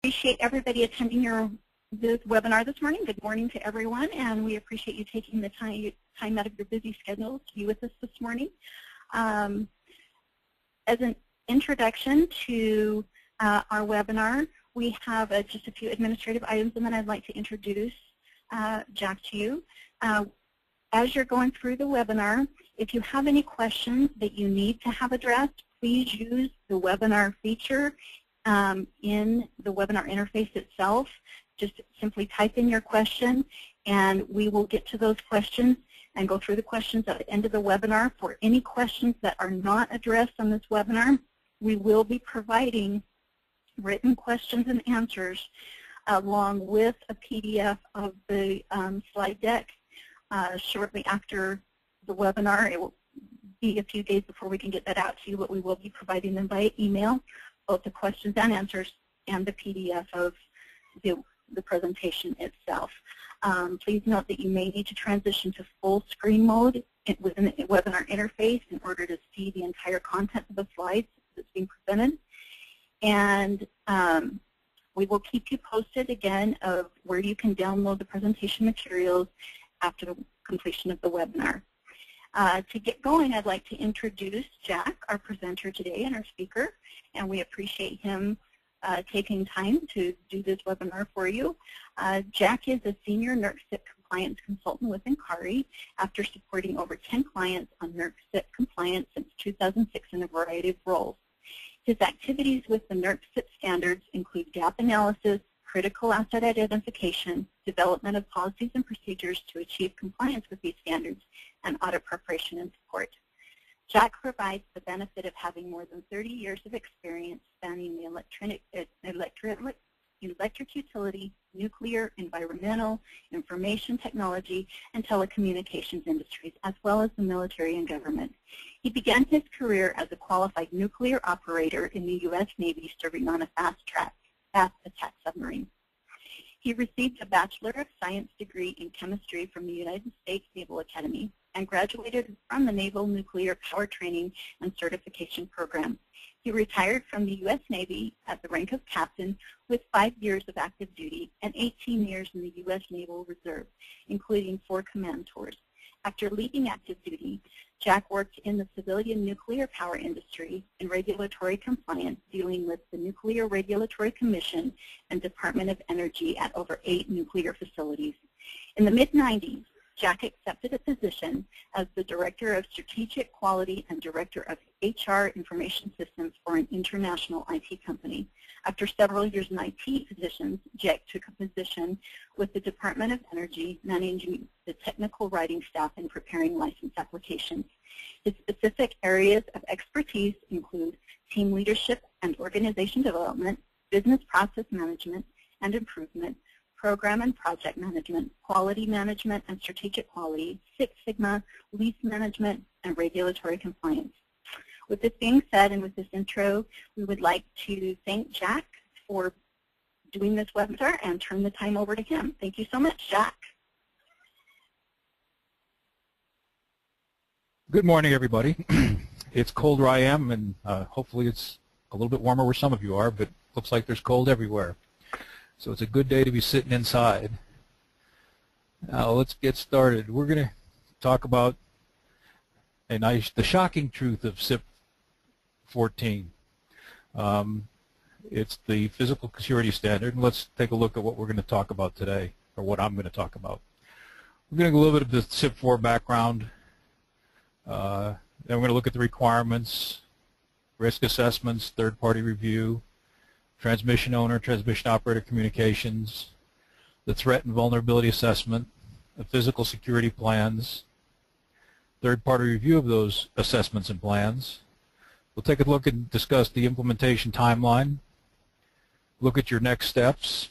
Appreciate everybody attending this webinar this morning. Good morning to everyone, and we appreciate you taking the time out of your busy schedule to be with us this morning. As an introduction to our webinar, we have just a few administrative items, and then I'd like to introduce Jack to you. As you're going through the webinar, if you have any questions that you need to have addressed, please use the webinar feature in the webinar interface itself. Just simply type in your question, and we will get to those questions and go through the questions at the end of the webinar. For any questions that are not addressed on this webinar, we will be providing written questions and answers along with a PDF of the slide deck shortly after the webinar. It will be a few days before we can get that out to you, but we will be providing them via email, both the questions and answers and the PDF of the presentation itself. Please note that you may need to transition to full screen mode within the webinar interface in order to see the entire content of the slides that's being presented. And we will keep you posted again of where you can download the presentation materials after the completion of the webinar. To get going, I'd like to introduce Jack, our presenter today and our speaker, and we appreciate him taking time to do this webinar for you. Jack is a senior NERC CIP compliance consultant with Encari after supporting over 10 clients on NERC CIP compliance since 2006 in a variety of roles. His activities with the NERC CIP standards include gap analysis, critical asset identification, development of policies and procedures to achieve compliance with these standards, and audit preparation and support. Jack provides the benefit of having more than 30 years of experience spanning the electric utility, nuclear, environmental, information technology, and telecommunications industries, as well as the military and government. He began his career as a qualified nuclear operator in the U.S. Navy, serving on a fast attack submarine. He received a Bachelor of Science degree in chemistry from the United States Naval Academy and graduated from the Naval Nuclear Power Training and Certification Program. He retired from the U.S. Navy at the rank of captain with 5 years of active duty and 18 years in the U.S. Naval Reserve, including 4 command tours. After leaving active duty, Jack worked in the civilian nuclear power industry in regulatory compliance, dealing with the Nuclear Regulatory Commission and Department of Energy at over 8 nuclear facilities. In the mid-90s, Jack accepted a position as the Director of Strategic Quality and Director of HR Information Systems for an international IT company. After several years in IT positions, Jack took a position with the Department of Energy, managing the technical writing staff and preparing license applications. His specific areas of expertise include team leadership and organization development, business process management and improvement, program and project management, quality management and strategic quality, Six Sigma, lease management, and regulatory compliance. With this being said, and with this intro, we would like to thank Jack for doing this webinar and turn the time over to him. Thank you so much, Jack. Good morning, everybody. It's cold where I am, and hopefully it's a little bit warmer where some of you are, but looks like there's cold everywhere. So it's a good day to be sitting inside. Now let's get started. We're going to talk about the shocking truth of CIP-014. It's the physical security standard, and let's take a look at what we're going to talk about today, or what I'm going to talk about. We're going to go a little bit of the CIP-4 background. Then we're going to look at the requirements, risk assessments, third-party review, transmission owner, transmission operator communications, the threat and vulnerability assessment, the physical security plans, third-party review of those assessments and plans. We'll take a look and discuss the implementation timeline, look at your next steps,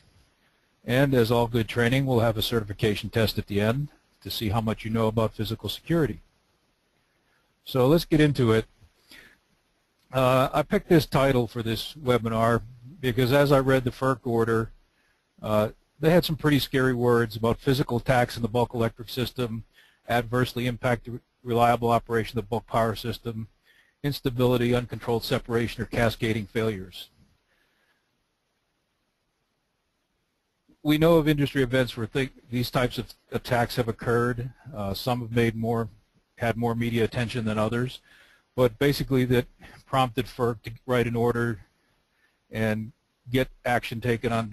and as all good training, we'll have a certification test at the end to see how much you know about physical security. So let's get into it. I picked this title for this webinar because as I read the FERC order, they had some pretty scary words about physical attacks in the bulk electric system, adversely impact the reliable operation of the bulk power system, instability, uncontrolled separation, or cascading failures. we know of industry events where these types of attacks have occurred. Some have had more media attention than others, but basically that prompted FERC to write an order and get action taken on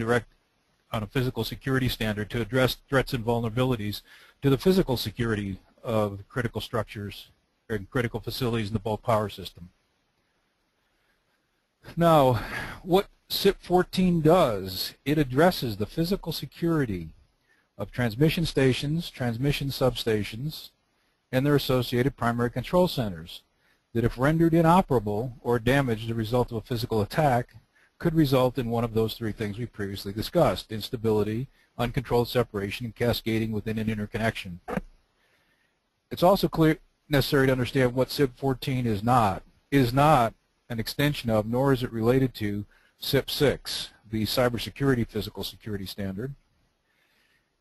a physical security standard to address threats and vulnerabilities to the physical security of critical structures and critical facilities in the bulk power system. Now, what CIP-014 does, it addresses the physical security of transmission stations, transmission substations, and their associated primary control centers that, if rendered inoperable or damaged as a result of a physical attack, could result in one of those three things we previously discussed: instability, uncontrolled separation, and cascading within an interconnection. It's also necessary to understand what CIP-014 is not. It is not an extension of, nor is it related to, CIP-6, the cybersecurity physical security standard.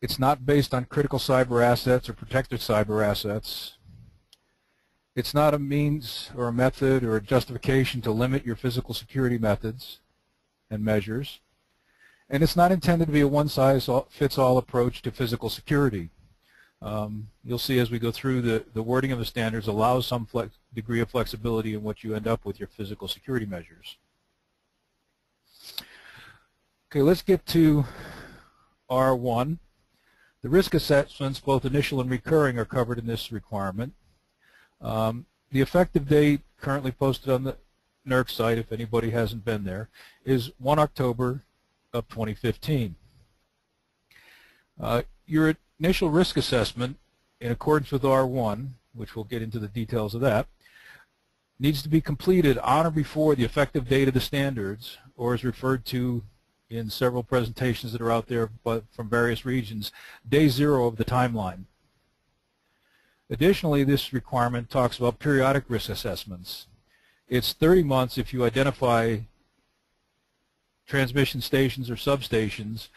It's not based on critical cyber assets or protected cyber assets. It's not a means or a method or a justification to limit your physical security methods and measures. And it's not intended to be a one-size-fits-all approach to physical security. You'll see as we go through the wording of the standards allows some degree of flexibility in what you end up with your physical security measures. Okay, let's get to R1. The risk assessments, both initial and recurring, are covered in this requirement. The effective date currently posted on the NERC site, if anybody hasn't been there, is 1 October of 2015. Your initial risk assessment, in accordance with R1, which we'll get into the details of that, needs to be completed on or before the effective date of the standards, or is referred to in several presentations that are out there but from various regions, day 0 of the timeline. Additionally, this requirement talks about periodic risk assessments. It's 30 months if you identify transmission stations or substations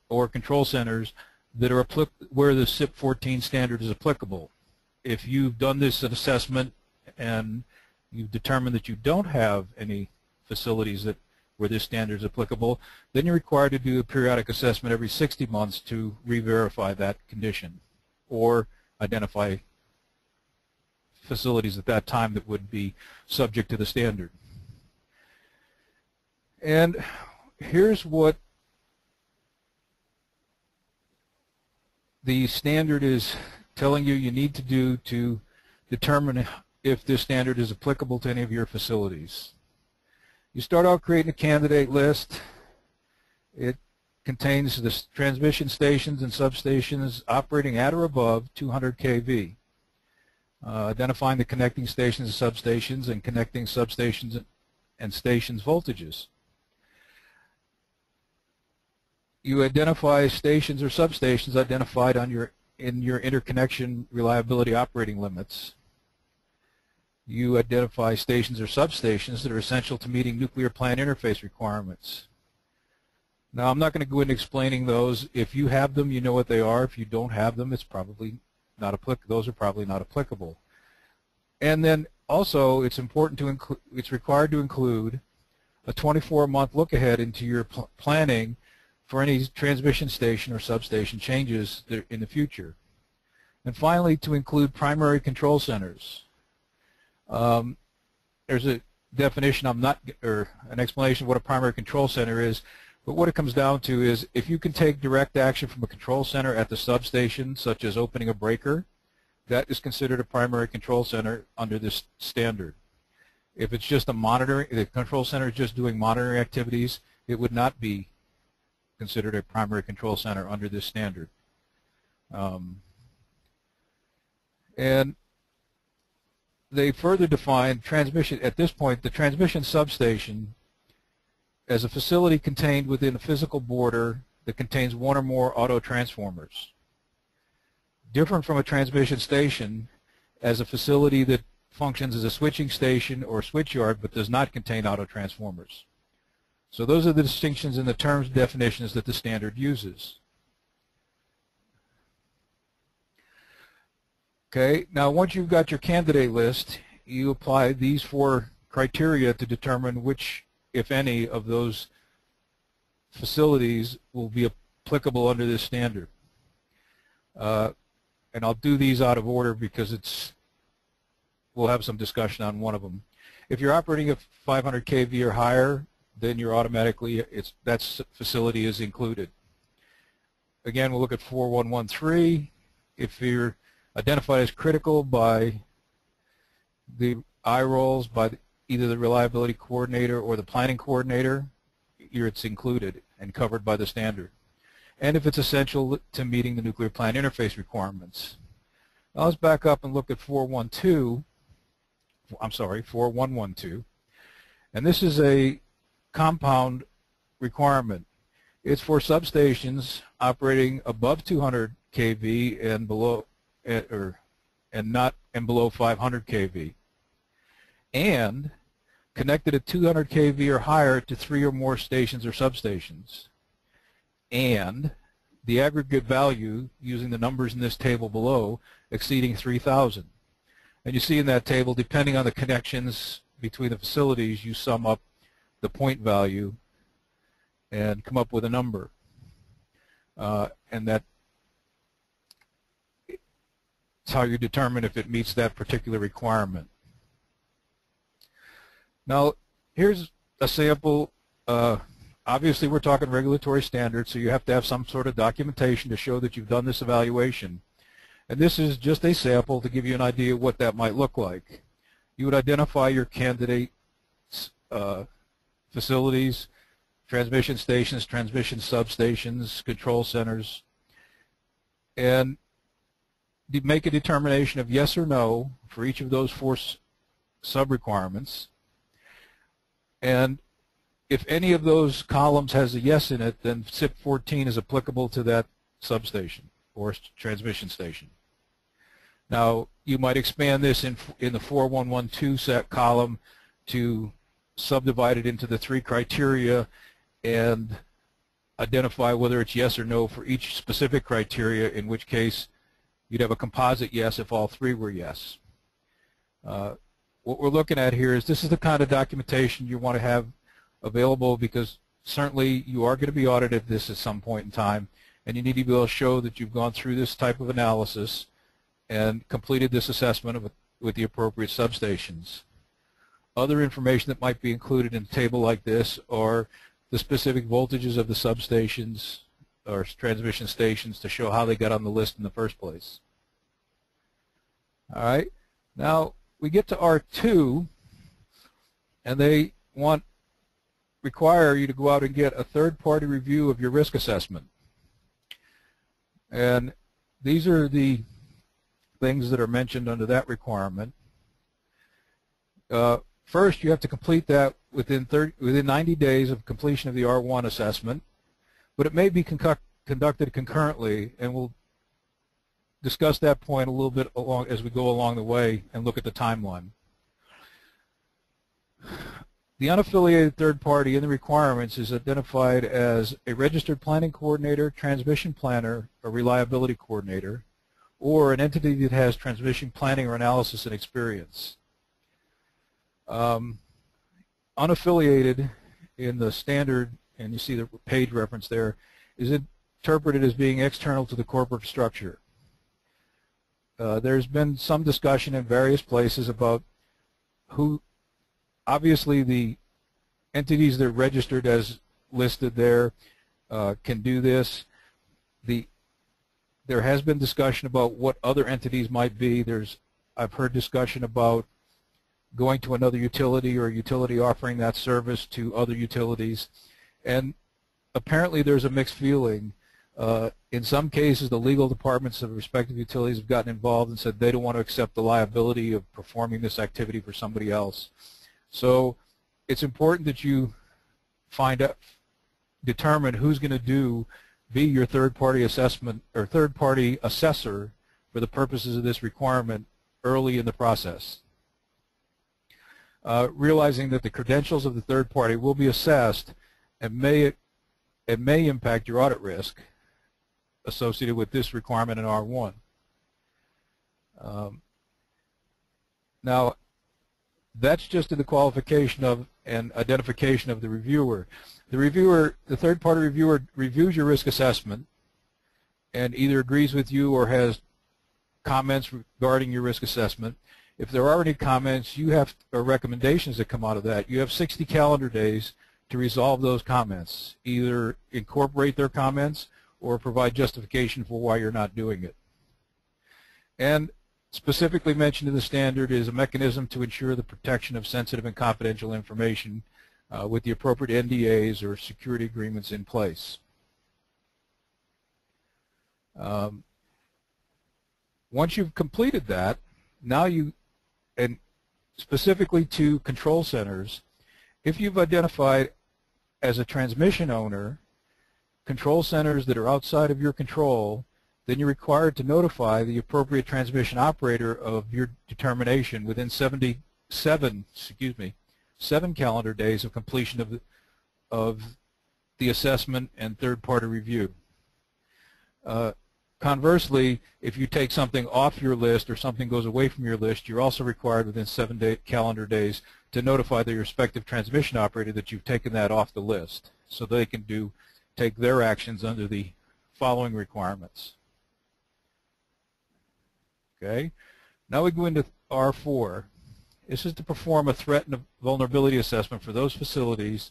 or control centers that are where the CIP-014 standard is applicable. If you've done this assessment and you've determined that you don't have any facilities where this standard is applicable, then you're required to do a periodic assessment every 60 months to re-verify that condition or identify facilities at that time that would be subject to the standard. And here's what the standard is telling you need to do to determine if this standard is applicable to any of your facilities. You start out creating a candidate list. It contains the transmission stations and substations operating at or above 200 kV. Identifying the connecting stations and substations and connecting substations and stations voltages. You identify stations or substations identified in your interconnection reliability operating limits. You identify stations or substations that are essential to meeting nuclear plant interface requirements. Now, I'm not going to go into explaining those. If you have them, you know what they are. If you don't have them, it's probably not applicable. Those are probably not applicable. And then also, it's required to include a 24-month look ahead into your planning for any transmission station or substation changes in the future. And finally, to include primary control centers. There's a definition, or an explanation of what a primary control center is, but what it comes down to is if you can take direct action from a control center at the substation, such as opening a breaker, that is considered a primary control center under this standard. If it's just the control center is just doing monitoring activities, it would not be considered a primary control center under this standard. And they further define transmission, at this point, the transmission substation as a facility contained within a physical border that contains one or more auto transformers. Different from a transmission station as a facility that functions as a switching station or switchyard but does not contain auto transformers. So those are the distinctions in the terms and definitions that the standard uses. Okay, now once you've got your candidate list, you apply these 4 criteria to determine which, if any, of those facilities will be applicable under this standard. And I'll do these out of order because we'll have some discussion on one of them. If you're operating at 500 kV or higher, then you're automatically, that facility is included. Again, we'll look at 4113. If you're identified as critical by the eye rolls, by either the reliability coordinator or the planning coordinator, it's included and covered by the standard. And if it's essential to meeting the nuclear plant interface requirements. Now let's back up and look at 4112. And this is a compound requirement. It's for substations operating above 200 kV and below, and below 500 kV, and connected at 200 kV or higher to 3 or more stations or substations, and the aggregate value, using the numbers in this table below, exceeding 3,000. And you see in that table, depending on the connections between the facilities, you sum up the point value and come up with a number. And that's how you determine if it meets that particular requirement. Now, here's a sample. Obviously, we're talking regulatory standards, so you have to have some sort of documentation to show that you've done this evaluation. And this is just a sample to give you an idea of what that might look like. You would identify your candidate facilities, transmission stations, transmission substations, control centers, and make a determination of yes or no for each of those 4 sub-requirements. And if any of those columns has a yes in it, then CIP-014 is applicable to that substation or transmission station. Now, you might expand this in the 4112 set column to subdivide it into the 3 criteria and identify whether it's yes or no for each specific criteria, in which case you'd have a composite yes if all 3 were yes. What we're looking at here is this is the kind of documentation you want to have available, because certainly you are going to be audited this at some point in time, and you need to be able to show that you've gone through this type of analysis and completed this assessment with the appropriate substations. Other information that might be included in a table like this are the specific voltages of the substations or transmission stations to show how they got on the list in the first place. All right, now we get to R2, and they require you to go out and get a third-party review of your risk assessment. And these are the things that are mentioned under that requirement. First, you have to complete that within 90 days of completion of the R1 assessment, but it may be conducted concurrently, and we'll discuss that point a little bit as we go along the way and look at the timeline. The unaffiliated third party in the requirements is identified as a registered planning coordinator, transmission planner, or reliability coordinator, or an entity that has transmission planning or analysis and experience. Unaffiliated in the standard, and you see the page reference there, is interpreted as being external to the corporate structure. There's been some discussion in various places about who, obviously the entities that are registered as listed there can do this. There has been discussion about what other entities might be. I've heard discussion about going to another utility or a utility offering that service to other utilities. And apparently there's a mixed feeling. In some cases, the legal departments of respective utilities have gotten involved and said they don't want to accept the liability of performing this activity for somebody else. So it's important that you determine who's going to be your third-party assessment or third-party assessor for the purposes of this requirement early in the process. Realizing that the credentials of the third party will be assessed and may impact your audit risk associated with this requirement in R1. Now, that's just in the qualification of and identification of the reviewer. The third-party reviewer reviews your risk assessment and either agrees with you or has comments regarding your risk assessment. If there are any comments or recommendations that come out of that, you have 60 calendar days to resolve those comments. Either incorporate their comments or provide justification for why you're not doing it. And specifically mentioned in the standard is a mechanism to ensure the protection of sensitive and confidential information with the appropriate NDAs or security agreements in place. Once you've completed that, now and specifically to control centers, if you've identified as a transmission owner control centers that are outside of your control, then you're required to notify the appropriate transmission operator of your determination within 7 calendar days of completion of the assessment and third-party review. Conversely, if you take something off your list or something goes away from your list, you're also required within 7 calendar days to notify the respective transmission operator that you've taken that off the list, so they can take their actions under the following requirements. Okay. Now we go into R4. This is to perform a threat and a vulnerability assessment for those facilities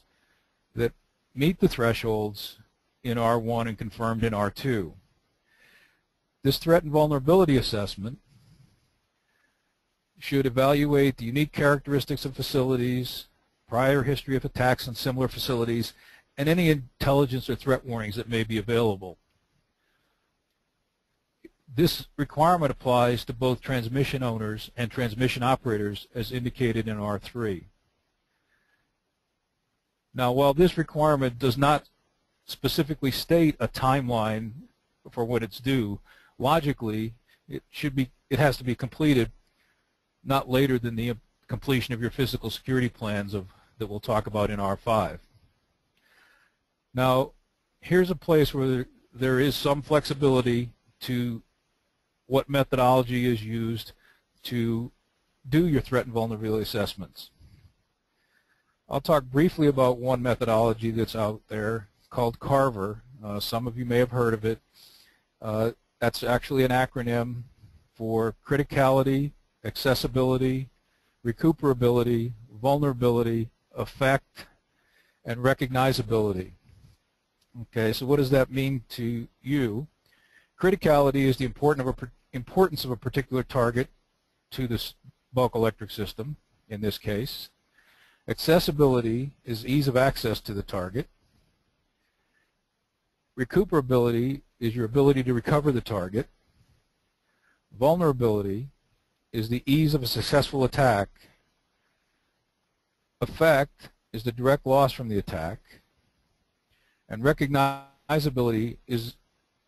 that meet the thresholds in R1 and confirmed in R2. This threat and vulnerability assessment should evaluate the unique characteristics of facilities, prior history of attacks on similar facilities, and any intelligence or threat warnings that may be available. This requirement applies to both transmission owners and transmission operators as indicated in R3. Now, while this requirement does not specifically state a timeline for when it's due, logically it has to be completed not later than the completion of your physical security plans that we'll talk about in R5. Now, here's a place where there is some flexibility to what methodology is used to do your threat and vulnerability assessments. I'll talk briefly about one methodology that's out there called Carver. Some of you may have heard of it. That's actually an acronym for criticality, accessibility, recuperability, vulnerability, effect, and recognizability. Okay, so what does that mean to you? Criticality is the importance of a particular target to this bulk electric system, in this case. Accessibility is ease of access to the target. Recuperability is your ability to recover the target. Vulnerability is the ease of a successful attack. Effect is the direct loss from the attack. And recognizability is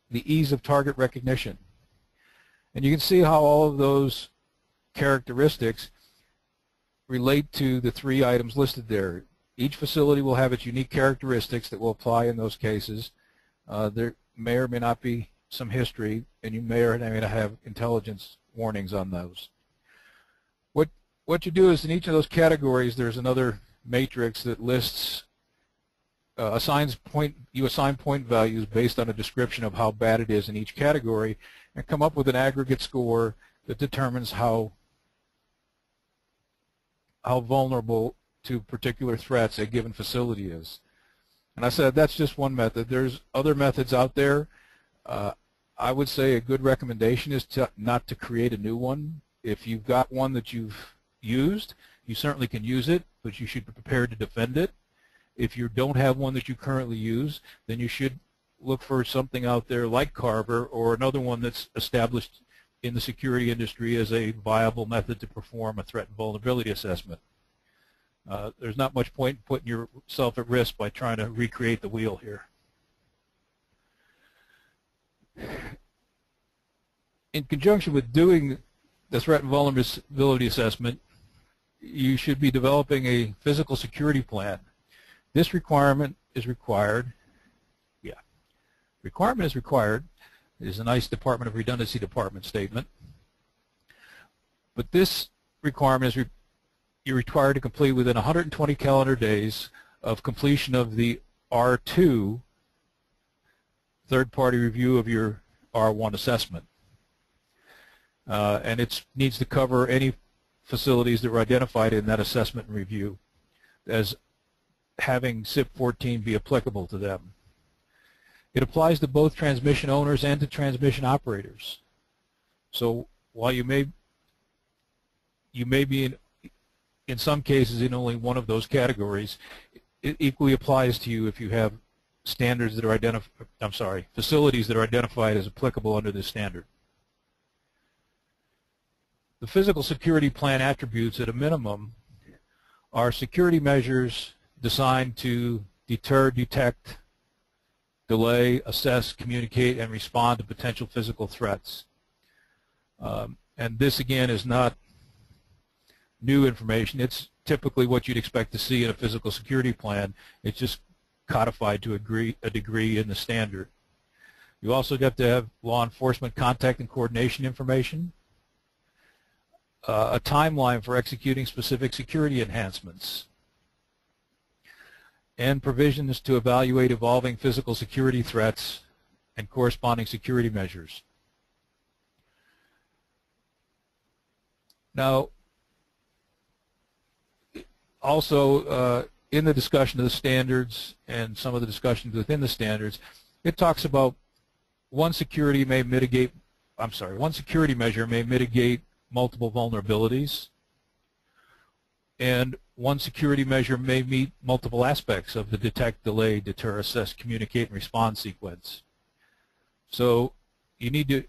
the ease of target recognition. And you can see how all of those characteristics relate to the 3 items listed there. Each facility will have its unique characteristics that will apply in those cases. There may or may not be some history, and you may or may not have intelligence warnings on those. What you do is in each of those categories there's another matrix that lists you assign point values based on a description of how bad it is in each category and come up with an aggregate score that determines how vulnerable to particular threats a given facility is. And I said that's just one method. There's other methods out there. I would say a good recommendation is not to create a new one. If you've got one that you've used, you certainly can use it, but you should be prepared to defend it. If you don't have one that you currently use, then you should look for something out there like Carver or another one that's established in the security industry as a viable method to perform a threat and vulnerability assessment. There's not much point in putting yourself at risk by trying to recreate the wheel here. In conjunction with doing the threat and vulnerability assessment, you should be developing a physical security plan. This requirement is required. Yeah, requirement is required. It is a nice Department of Redundancy Department statement. But this requirement is you're required to complete within 120 calendar days of completion of the R2 third-party review of your R1 assessment. And it needs to cover any facilities that were identified in that assessment and review as having CIP-14 be applicable to them. It applies to both transmission owners and to transmission operators. So while you may be in some cases in only one of those categories, it equally applies to you if you have standards that are facilities that are identified as applicable under this standard. The physical security plan attributes at a minimum are security measures designed to deter, detect, delay, assess, communicate, and respond to potential physical threats. And this, again, is not new information. It's typically what you'd expect to see in a physical security plan. It's just codified to a degree in the standard. You also have to have law enforcement contact and coordination information, a timeline for executing specific security enhancements, and provisions to evaluate evolving physical security threats and corresponding security measures. Now, also in the discussion of the standards and some of the discussions within the standards, it talks about one security measure may mitigate multiple vulnerabilities, and one security measure may meet multiple aspects of the detect, delay, deter, assess, communicate, and respond sequence. So you need to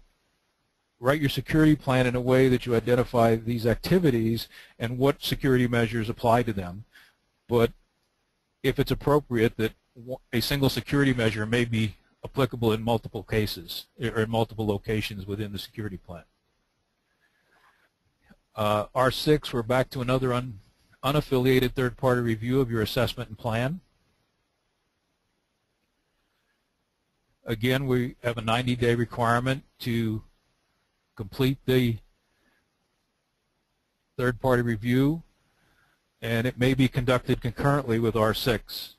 write your security plan in a way that you identify these activities and what security measures apply to them. But if it's appropriate, that a single security measure may be applicable in multiple cases or in multiple locations within the security plan. R6, we're back to another unaffiliated third-party review of your assessment and plan. Again, we have a 90-day requirement to complete the third-party review, and it may be conducted concurrently with R6.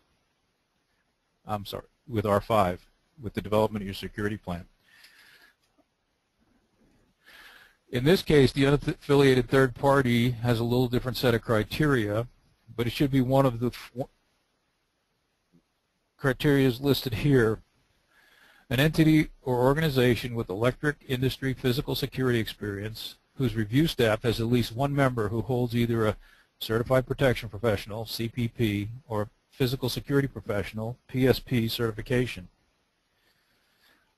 With R5, with the development of your security plan. In this case, the unaffiliated third party has a little different set of criteria, but it should be one of the criteria listed here. An entity or organization with electric industry physical security experience whose review staff has at least one member who holds either a Certified Protection Professional, CPP, or Physical Security Professional, PSP certification.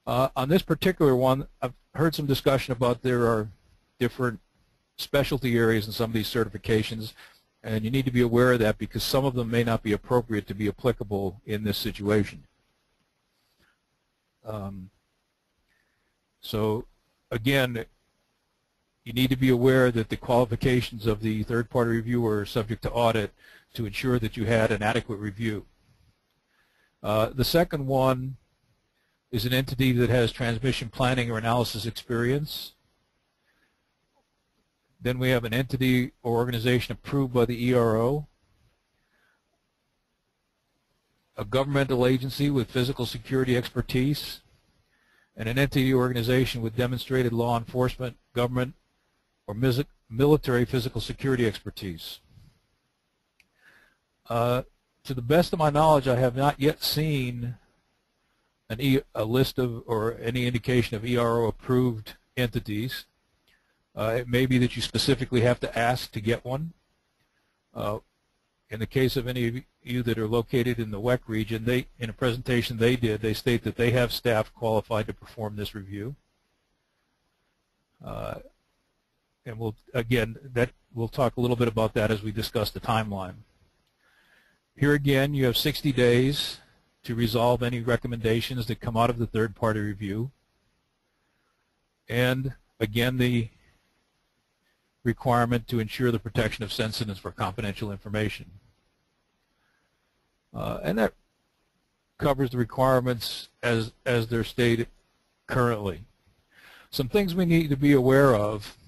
On this particular one, I've heard some discussion about there are different specialty areas in some of these certifications, and you need to be aware of that because some of them may not be appropriate to be applicable in this situation. So again, you need to be aware that the qualifications of the third-party reviewer are subject to audit to ensure that you had an adequate review. The second one is an entity that has transmission planning or analysis experience. Then we have an entity or organization approved by the ERO, a governmental agency with physical security expertise, and an entity or organization with demonstrated law enforcement, government, or military physical security expertise. To the best of my knowledge, I have not yet seen a list of or any indication of ERO approved entities. It may be that you specifically have to ask to get one. In the case of any of you that are located in the WEC region, in a presentation they did, they state that they have staff qualified to perform this review. And we'll talk a little bit about that as we discuss the timeline. Here again, you have 60 days to resolve any recommendations that come out of the third-party review. And again, the requirement to ensure the protection of sensitive or confidential information. And that covers the requirements as they're stated currently. Some things we need to be aware of.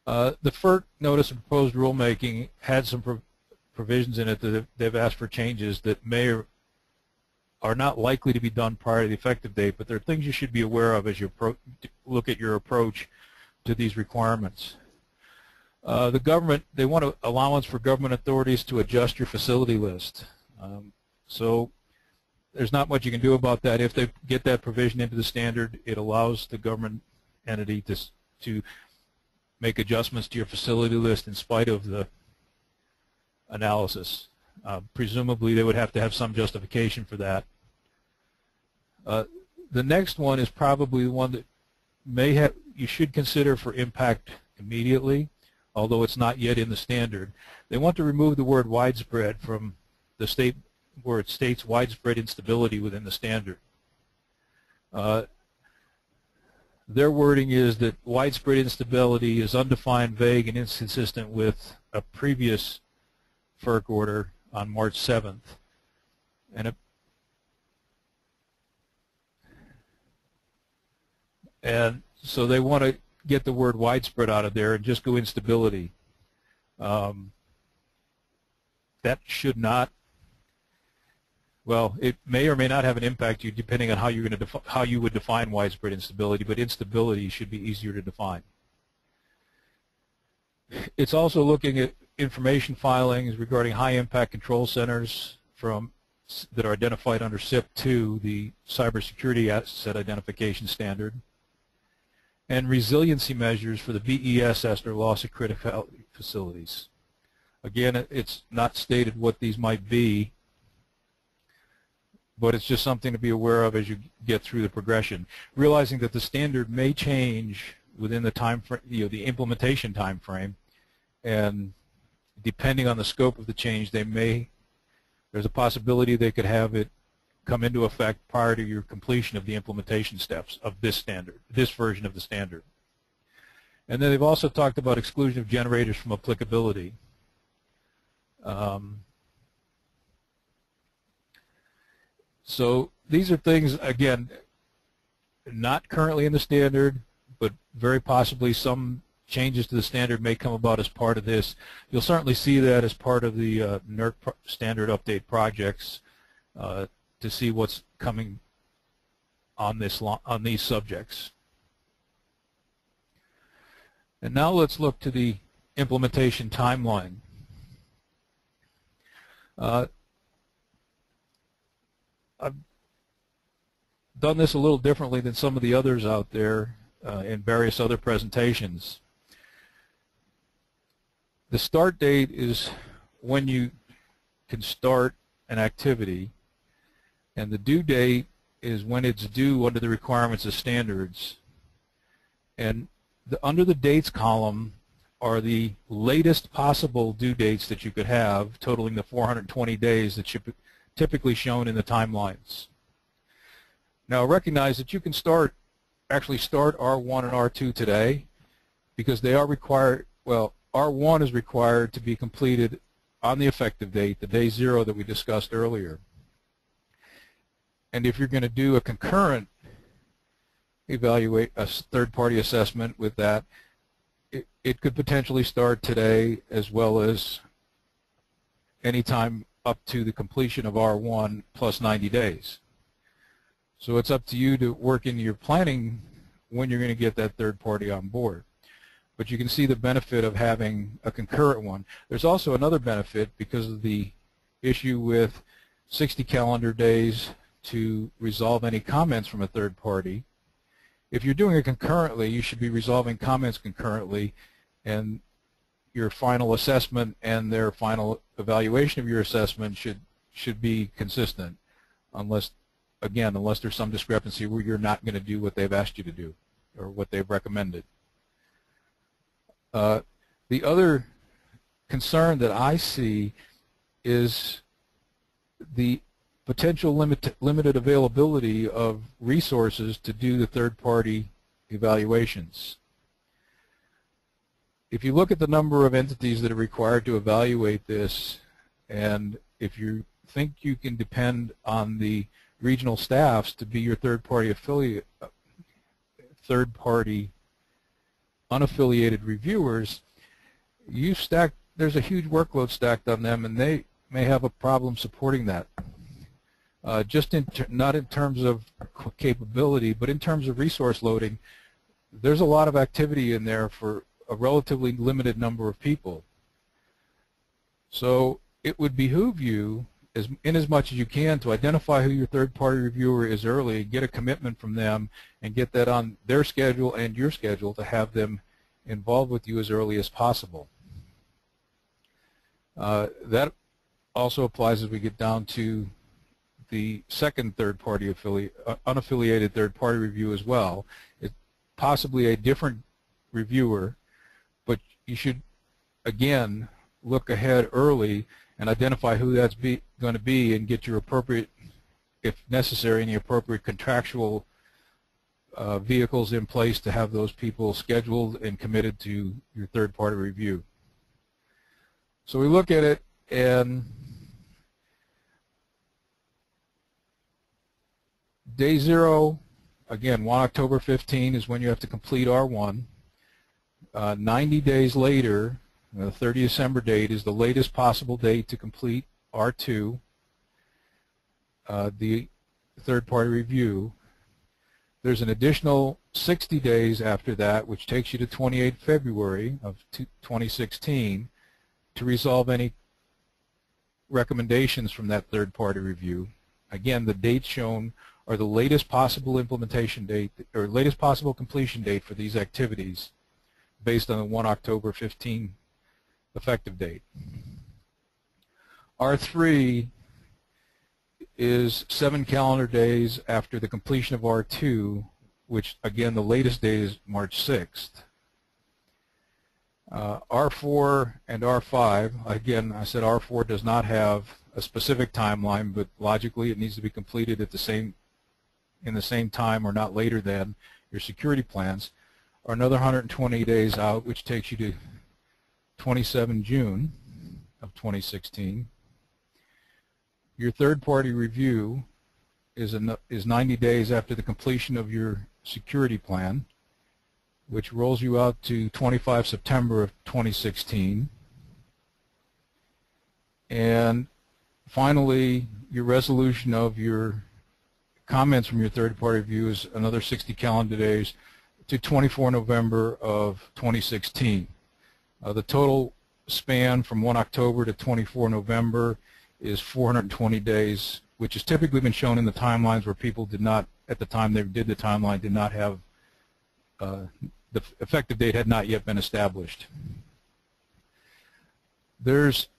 The FERC notice of proposed rulemaking had some provisions in it that they've asked for changes that may or are not likely to be done prior to the effective date, but there are things you should be aware of as you look at your approach to these requirements. The government, they want an allowance for government authorities to adjust your facility list. So there's not much you can do about that. If they get that provision into the standard, it allows the government entity to make adjustments to your facility list in spite of the analysis. Presumably they would have to have some justification for that. The next one is probably the one that you should consider for impact immediately, although it's not yet in the standard. They want to remove the word widespread from the state where it states widespread instability within the standard. Their wording is that widespread instability is undefined, vague, and inconsistent with a previous FERC order on March 7th. And so they want to get the word widespread out of there and just go instability. That should not, well, it may or may not have an impact to you depending on how you're going to how you would define widespread instability, but instability should be easier to define. It's also looking at information filings regarding high impact control centers that are identified under CIP-2, the Cybersecurity Asset Identification Standard, and resiliency measures for the BESS or loss of criticality facilities. Again, it's not stated what these might be, but it's just something to be aware of as you get through the progression. Realizing that the standard may change within the time frame, the implementation time frame, and depending on the scope of the change, there's a possibility they could have it come into effect prior to your completion of the implementation steps of this standard, this version of the standard. And then they've also talked about exclusion of generators from applicability. So these are things, again, not currently in the standard, but very possibly some changes to the standard may come about as part of this. You'll certainly see that as part of the NERC standard update projects to see what's coming on these subjects. And now let's look to the implementation timeline. I've done this a little differently than some of the others out there in various other presentations. The start date is when you can start an activity, and the due date is when it's due under the requirements of standards. And under the dates column are the latest possible due dates that you could have, totaling the 420 days that should be typically shown in the timelines. Now recognize that you can actually start R1 and R2 today, because they are required, well, R1 is required to be completed on the effective date, the day 0 that we discussed earlier. And if you're going to do a concurrent a third-party assessment with that, it could potentially start today as well as any time up to the completion of R1 plus 90 days. So it's up to you to work in your planning when you're going to get that third party on board. But you can see the benefit of having a concurrent one. There's also another benefit because of the issue with 60 calendar days to resolve any comments from a third party. If you're doing it concurrently, you should be resolving comments concurrently, and your final assessment and their final evaluation of your assessment should be consistent, unless there's some discrepancy where you're not going to do what they've asked you to do or what they've recommended. The other concern that I see is the potential limited availability of resources to do the third-party evaluations. If you look at the number of entities that are required to evaluate this, and if you think you can depend on the regional staffs to be your third-party affiliate, third-party unaffiliated reviewers, there's a huge workload stacked on them, and they may have a problem supporting that. Not in terms of capability, but in terms of resource loading, there's a lot of activity in there for a relatively limited number of people. So it would behoove you, in as much as you can, to identify who your third-party reviewer is early, get a commitment from them, and get that on their schedule and your schedule to have them involved with you as early as possible. That also applies as we get down to the second third-party unaffiliated third-party review as well. It's possibly a different reviewer, but you should, again, look ahead early and identify who that's going to be, and get your appropriate, if necessary, any appropriate contractual vehicles in place to have those people scheduled and committed to your third-party review. So we look at it, and day 0, again, 1 October 15 is when you have to complete R1. 90 days later, the 30 December date is the latest possible date to complete R2, the third-party review. There's an additional 60 days after that, which takes you to 28 February of 2016 to resolve any recommendations from that third-party review. Again, the dates shown are the latest possible implementation date, or latest possible completion date for these activities based on the 1 October 15 effective date. R3 is 7 calendar days after the completion of R2, which again the latest date is March 6th. R4 and R5, again I said R4 does not have a specific timeline, but logically it needs to be completed at in the same time or not later than your security plans, are another 120 days out, which takes you to 27 June of 2016. Your third-party review is 90 days after the completion of your security plan, which rolls you out to 25 September of 2016. And finally, your resolution of your comments from your third-party review is another 60 calendar days to 24 November of 2016. The total span from 1 October to 24 November is 420 days, which has typically been shown in the timelines where people did not, at the time they did the timeline, did not have, the effective date had not yet been established. There's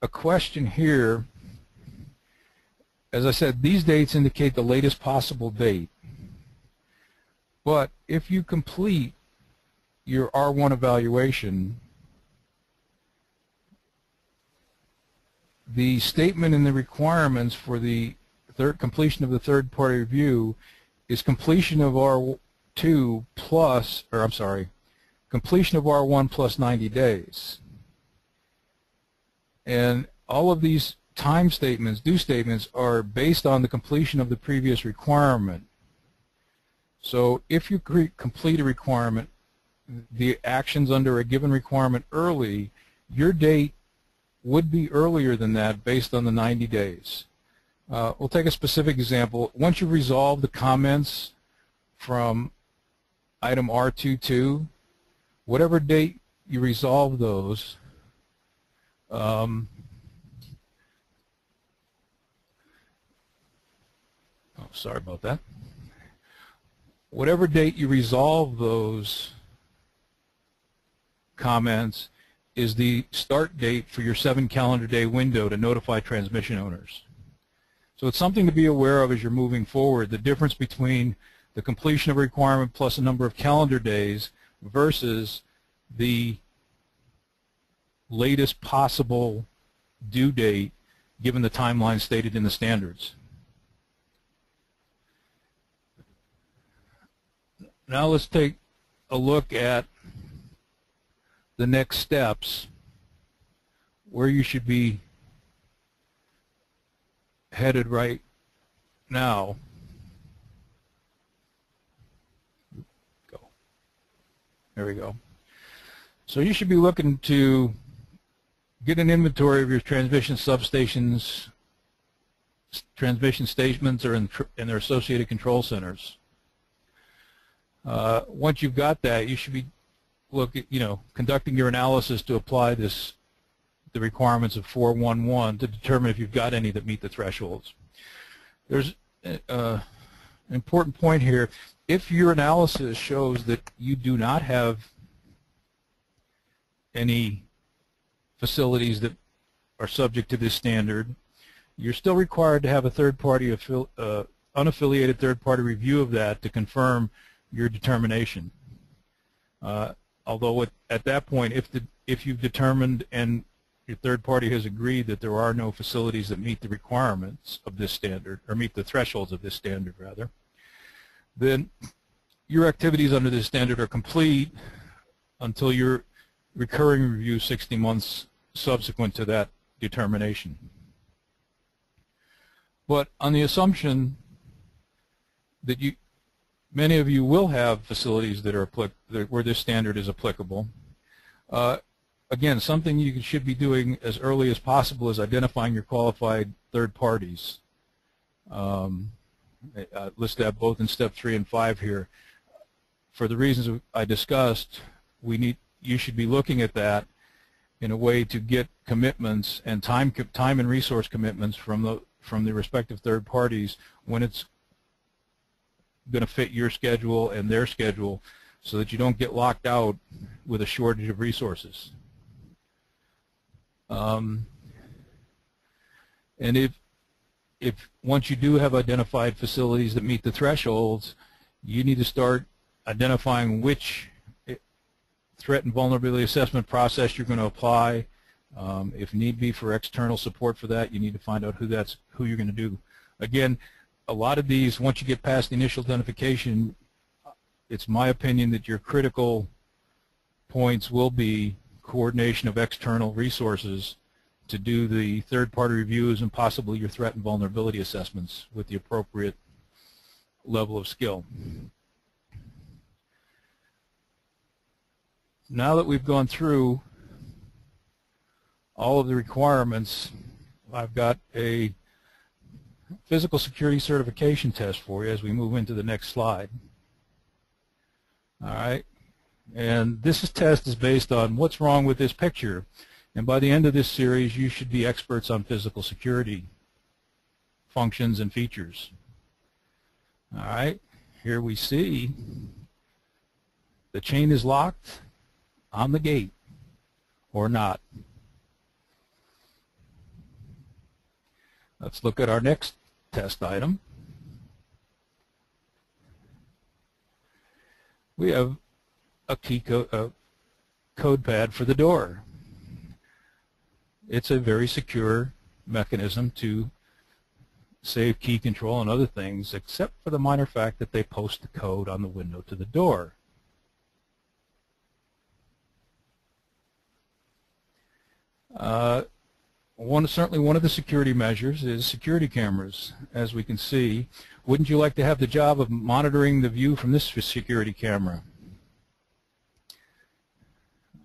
a question here. As I said, these dates indicate the latest possible date. But if you complete your R1 evaluation, the statement in the requirements for the completion of the third-party review is completion of R2 plus, or I'm sorry, completion of R1 plus 90 days. And all of these time statements, due statements, are based on the completion of the previous requirement. So if you complete a requirement, the actions under a given requirement early, your date would be earlier than that based on the 90 days. We'll take a specific example. Once you resolve the comments from item R22, whatever date you resolve those, sorry about that. Whatever date you resolve those comments is the start date for your 7 calendar day window to notify transmission owners. So it's something to be aware of as you're moving forward, the difference between the completion of a requirement plus a number of calendar days versus the latest possible due date given the timeline stated in the standards. Now let's take a look at the next steps, where you should be headed right now. There we go. So you should be looking to get an inventory of your transmission substations, transmission statements, or in their associated control centers. Once you've got that, you should be conducting your analysis to apply the requirements of 411 to determine if you've got any that meet the thresholds. There's an important point here. If your analysis shows that you do not have any facilities that are subject to this standard, you're still required to have a third-party, unaffiliated third-party review of that to confirm your determination. Although at that point, if you've determined and your third party has agreed that there are no facilities that meet the requirements of this standard, or meet the thresholds of this standard rather, then your activities under this standard are complete until your recurring review 60 months subsequent to that determination. But on the assumption that many of you will have facilities that are where this standard is applicable, again, something you should be doing as early as possible is identifying your qualified third parties. I list that both in step 3 and 5 here. For the reasons I discussed, you should be looking at that in a way to get commitments and time and resource commitments from the respective third parties when it's going to fit your schedule and their schedule, so that you don't get locked out with a shortage of resources. And if once you do have identified facilities that meet the thresholds, you need to start identifying which threat and vulnerability assessment process you're going to apply. If need be for external support for that, you need to find out who you're going to do. Again, a lot of these, once you get past the initial identification, it's my opinion that your critical points will be coordination of external resources to do the third-party reviews and possibly your threat and vulnerability assessments with the appropriate level of skill. Now that we've gone through all of the requirements, I've got a physical security certification test for you as we move into the next slide. All right, and this test is based on what's wrong with this picture, and by the end of this series you should be experts on physical security functions and features. All right, here we see the chain is locked on the gate or not. Let's look at our next test item. We have a code pad for the door. It's a very secure mechanism to save key control and other things, except for the minor fact that they post the code on the window to the door. Certainly one of the security measures is security cameras. As we can see, wouldn't you like to have the job of monitoring the view from this security camera?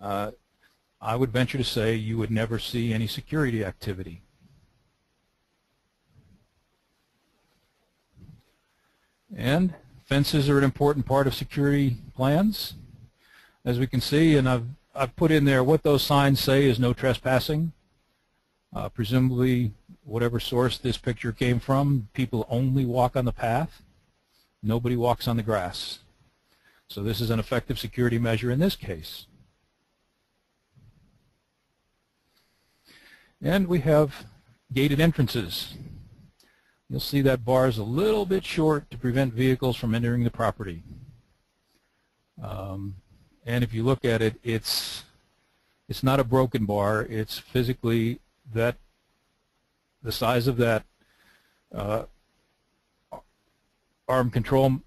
I would venture to say you would never see any security activity. And fences are an important part of security plans. As we can see, and I've put in there what those signs say is no trespassing. Presumably, whatever source this picture came from, people only walk on the path. Nobody walks on the grass. So this is an effective security measure in this case. And we have gated entrances. You'll see that bar is a little bit short to prevent vehicles from entering the property. And if you look at it, it's not a broken bar. It's physically the size of that arm control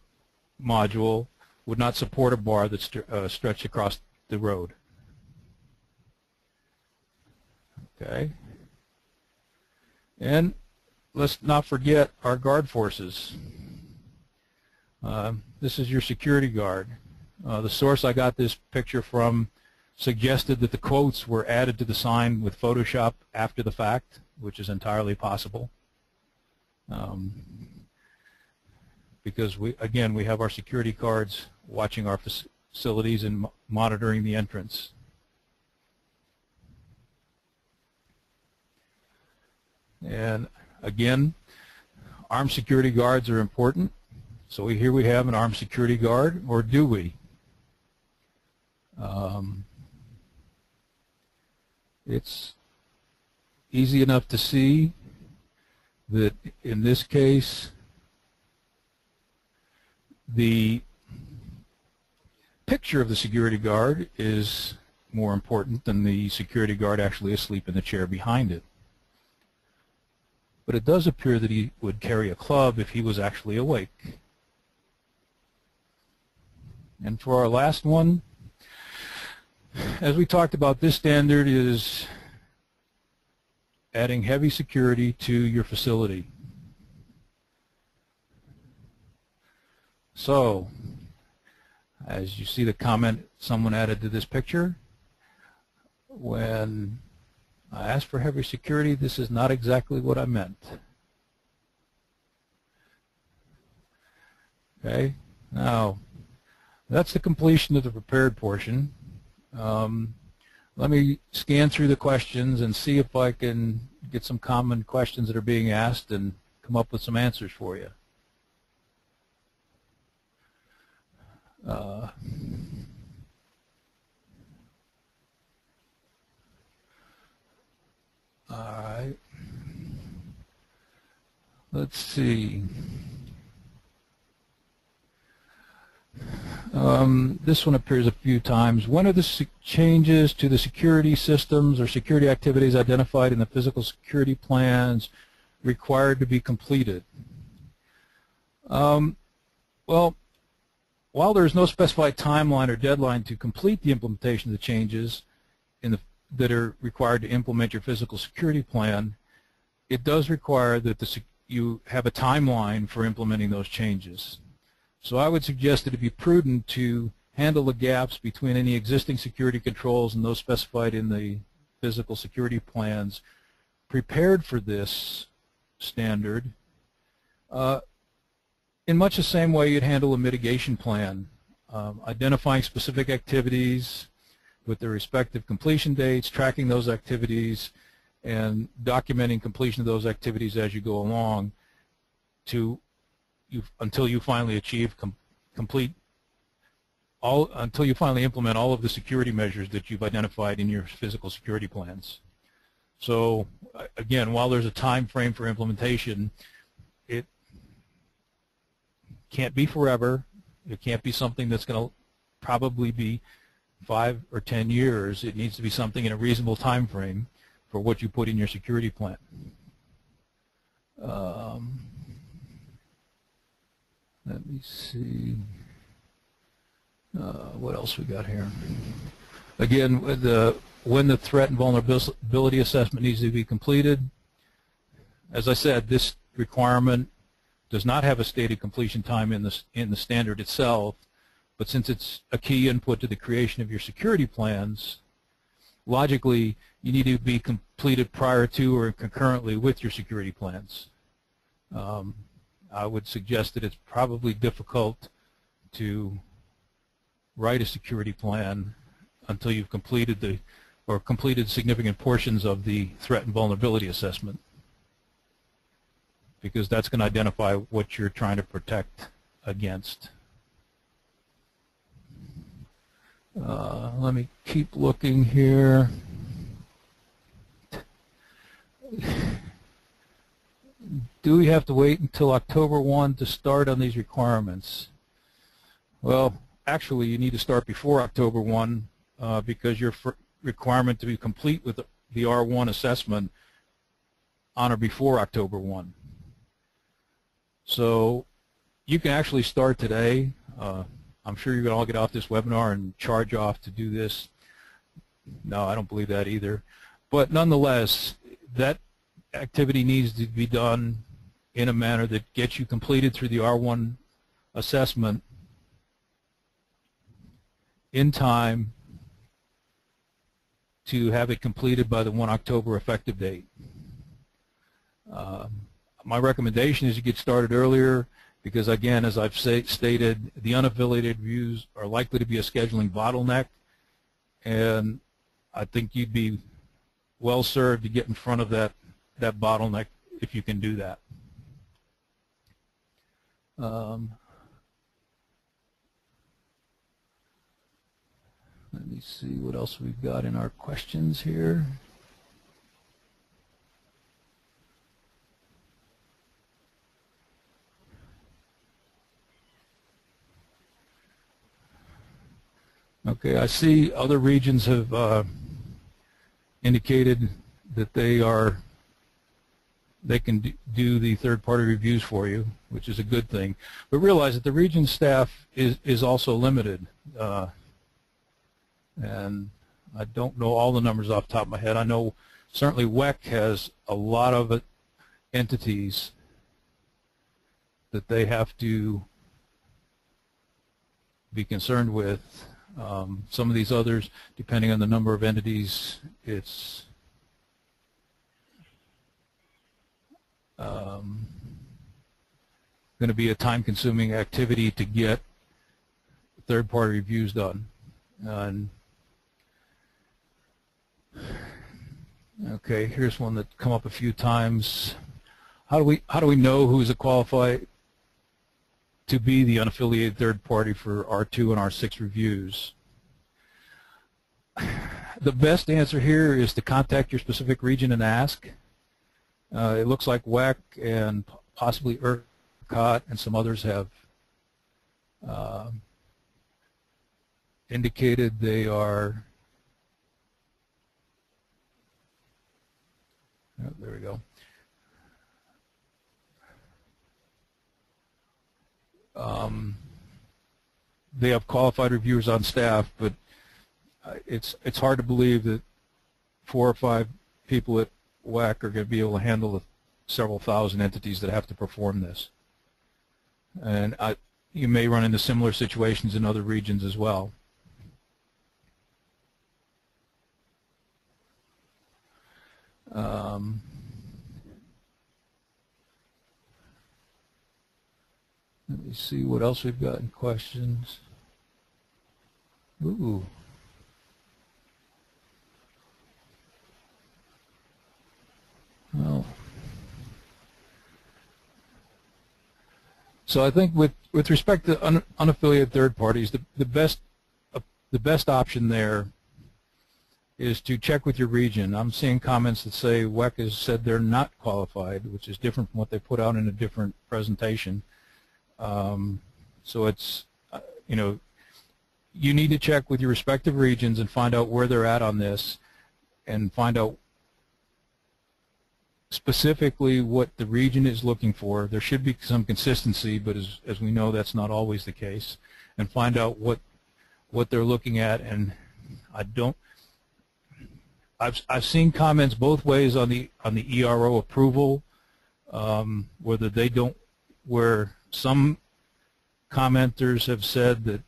module would not support a bar that's stretched across the road. Okay. And let's not forget our guard forces. This is your security guard. The source I got this picture from suggested that the quotes were added to the sign with Photoshop after the fact, which is entirely possible. Because we have our security guards watching our facilities and monitoring the entrance. And again, armed security guards are important. So here we have an armed security guard, or do we? It's easy enough to see that in this case, the picture of the security guard is more important than the security guard actually asleep in the chair behind it. But it does appear that he would carry a club if he was actually awake. And for our last one, as we talked about, this standard is adding heavy security to your facility. So, as you see the comment someone added to this picture, when I asked for heavy security, this is not exactly what I meant. Okay, now that's the completion of the prepared portion. Let me scan through the questions and see if I can get some common questions that are being asked and come up with some answers for you. All right. Let's see. This one appears a few times. When are the changes to the security systems or security activities identified in the physical security plans required to be completed? Well, while there is no specified timeline or deadline to complete the implementation of the changes that are required to implement your physical security plan, it does require that you have a timeline for implementing those changes. So I would suggest that it be prudent to handle the gaps between any existing security controls and those specified in the physical security plans prepared for this standard in much the same way you'd handle a mitigation plan, identifying specific activities with their respective completion dates, tracking those activities, and documenting completion of those activities as you go along until you finally achieve until you finally implement all of the security measures that you've identified in your physical security plans. So again, while there's a time frame for implementation, it can't be forever. It can't be something that's going to probably be 5 or 10 years. It needs to be something in a reasonable time frame for what you put in your security plan. Let me see. What else we got here? Again, when the threat and vulnerability assessment needs to be completed. As I said, this requirement does not have a stated completion time in the standard itself, but since it's a key input to the creation of your security plans, logically you need to be completed prior to or concurrently with your security plans. I would suggest that it's probably difficult to write a security plan until you've completed significant portions of the threat and vulnerability assessment, because that's going to identify what you're trying to protect against. Let me keep looking here. Do we have to wait until October 1 to start on these requirements? Well, actually, you need to start before October 1 because your requirement to be complete with the R1 assessment on or before October 1. So you can actually start today. I'm sure you're going to all get off this webinar and charge off to do this. No, I don't believe that either. But nonetheless, that activity needs to be done in a manner that gets you completed through the R1 assessment in time to have it completed by the 1 October effective date. My recommendation is you get started earlier because, again, as I've stated, the unaffiliated reviews are likely to be a scheduling bottleneck, and I think you'd be well served to get in front of that bottleneck if you can do that. Let me see what else we've got in our questions here. Okay, I see other regions have indicated that they can do the third-party reviews for you, which is a good thing. But realize that the region staff is also limited. And I don't know all the numbers off the top of my head. I know certainly WEC has a lot of entities that they have to be concerned with. Some of these others, depending on the number of entities, it's going to be a time-consuming activity to get third-party reviews done. And okay, here's one that's come up a few times. How do we know who's a qualified to be the unaffiliated third party for R2 and R6 reviews? The best answer here is to contact your specific region and ask. It looks like WEC and possibly ERCOT and some others have indicated they are. Oh, there we go. They have qualified reviewers on staff, but it's hard to believe that 4 or 5 people at WEC are going to be able to handle the several thousand entities that have to perform this. And you may run into similar situations in other regions as well. Let me see what else we've got in questions. Ooh. Well, so I think with respect to unaffiliated third parties, the best option there is to check with your region. I'm seeing comments that say WEC has said they're not qualified, which is different from what they put out in a different presentation. So it's, you need to check with your respective regions and find out where they're at on this and find out specifically what the region is looking for. There should be some consistency, but as we know, that's not always the case. And find out what they're looking at. And I've seen comments both ways on the ERO approval, where some commenters have said that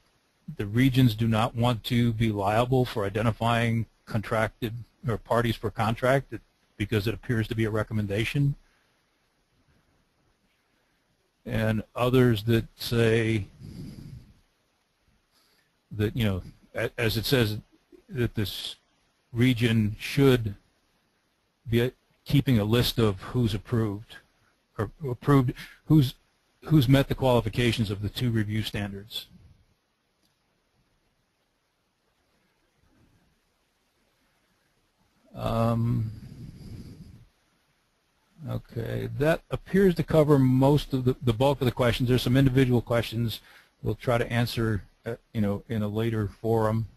the regions do not want to be liable for identifying contracted or parties per contract because it appears to be a recommendation, and others that say that, as it says, that this region should be keeping a list of who's approved or who's met the qualifications of the 2 review standards. Okay, that appears to cover most of the bulk of the questions. There's some individual questions we'll try to answer, in a later forum.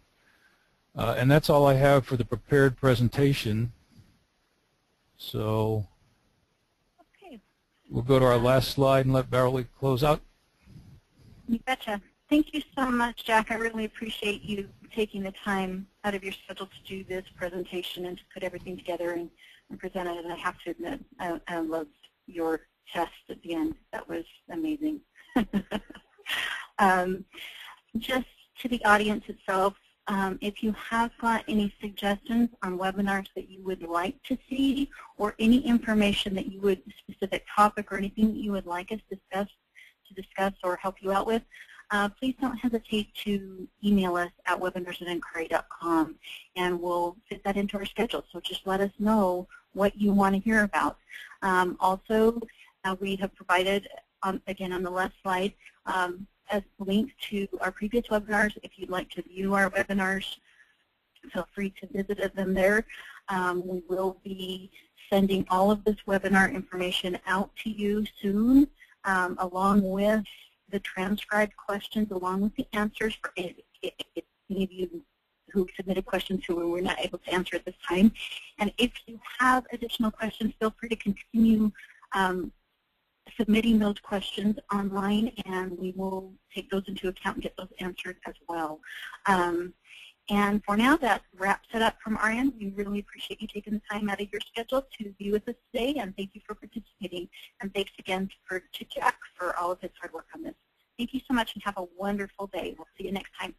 And that's all I have for the prepared presentation. So okay, we'll go to our last slide and let Beverly close out. You betcha. Thank you so much, Jack. I really appreciate you taking the time out of your schedule to do this presentation and to put everything together and present it. And I have to admit, I loved your test at the end. That was amazing. Just to the audience itself, if you have got any suggestions on webinars that you would like to see, or any information that you would, specific topic or anything that you would like us to discuss or help you out with, please don't hesitate to email us at webinars@encari.com, and we'll fit that into our schedule. So just let us know what you want to hear about. Also, we have provided, again on the left slide, as links to our previous webinars. If you'd like to view our webinars, feel free to visit them there. We will be sending all of this webinar information out to you soon, along with the transcribed questions, along with the answers for any of you who submitted questions who we were not able to answer at this time. And if you have additional questions, feel free to continue submitting those questions online, and we will take those into account and get those answered as well. And for now, that wraps it up from our end. We really appreciate you taking the time out of your schedule to be with us today, and thank you for participating. And thanks again to Jack for all of his hard work on this. Thank you so much, and have a wonderful day. We'll see you next time.